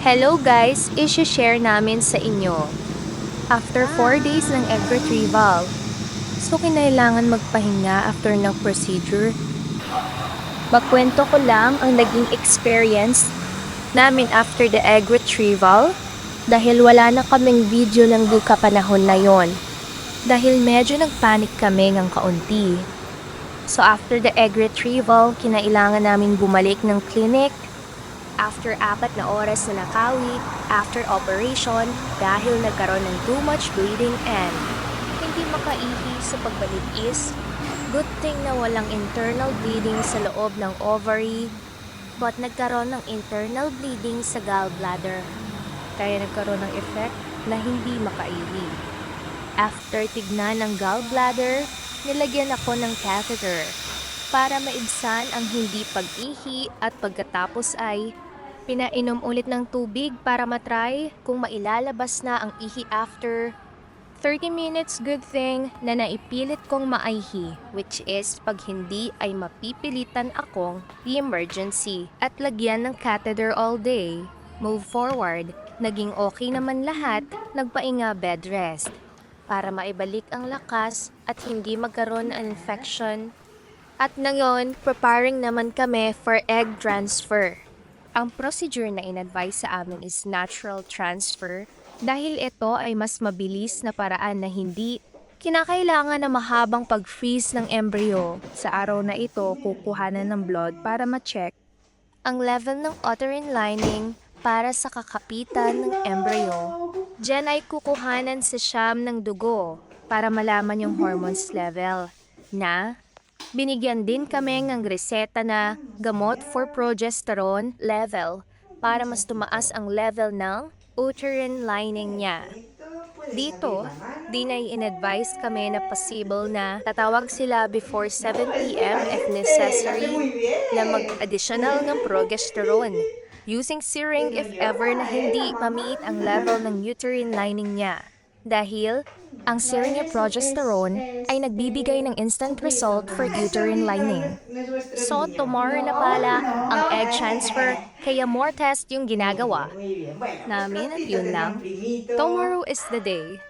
Hello guys, i-share namin sa inyo. After 4 days ng egg retrieval, so kinailangan magpahinga after ng procedure. Magkwento ko lang ang naging experience namin after the egg retrieval dahil wala na kaming video ng kapanahon na yon. Dahil medyo nagpanic kami ng kaunti. So after the egg retrieval, kinailangan namin bumalik ng clinic. After 4 na oras na nakawit, after operation, dahil nagkaroon ng too much bleeding and hindi makaihi sa pagbalik is, good thing na walang internal bleeding sa loob ng ovary, but nagkaroon ng internal bleeding sa gallbladder. Kaya nagkaroon ng effect na hindi makaihi. After tignan ng gallbladder, nilagyan ako ng catheter para maibsan ang hindi pag-ihi at pagkatapos ay pinainom ulit ng tubig para matry kung mailalabas na ang ihi after 30 minutes. Good thing na naipilit kong maihi, which is pag hindi ay mapipilitan akong emergency at lagyan ng catheter all day. Move forward, naging okay naman lahat, nagpainga bed rest para maibalik ang lakas at hindi magkaroon ng infection. At ngayon, preparing naman kami for egg transfer. Ang procedure na in-advise sa amin is natural transfer dahil ito ay mas mabilis na paraan na hindi kinakailangan na mahabang pag-freeze ng embryo. Sa araw na ito, kukuhanan ng blood para ma-check ang level ng uterine lining para sa kakapitan ng embryo. Diyan ay kukuhanan sa siyam ng dugo para malaman yung hormones level na binigyan din kami ng reseta na gamot for progesterone level para mas tumaas ang level ng uterine lining niya. Dito, din ay in-advise kami na possible na tatawag sila before 7 p.m. if necessary na mag-additional ng progesterone using syringe if ever na hindi mamiit ang level ng uterine lining niya. Dahil ang syringe progesterone ay nagbibigay ng instant result for uterine lining. So tomorrow na pala ang egg transfer, kaya more test yung ginagawa namin at yun lang. Tomorrow is the day.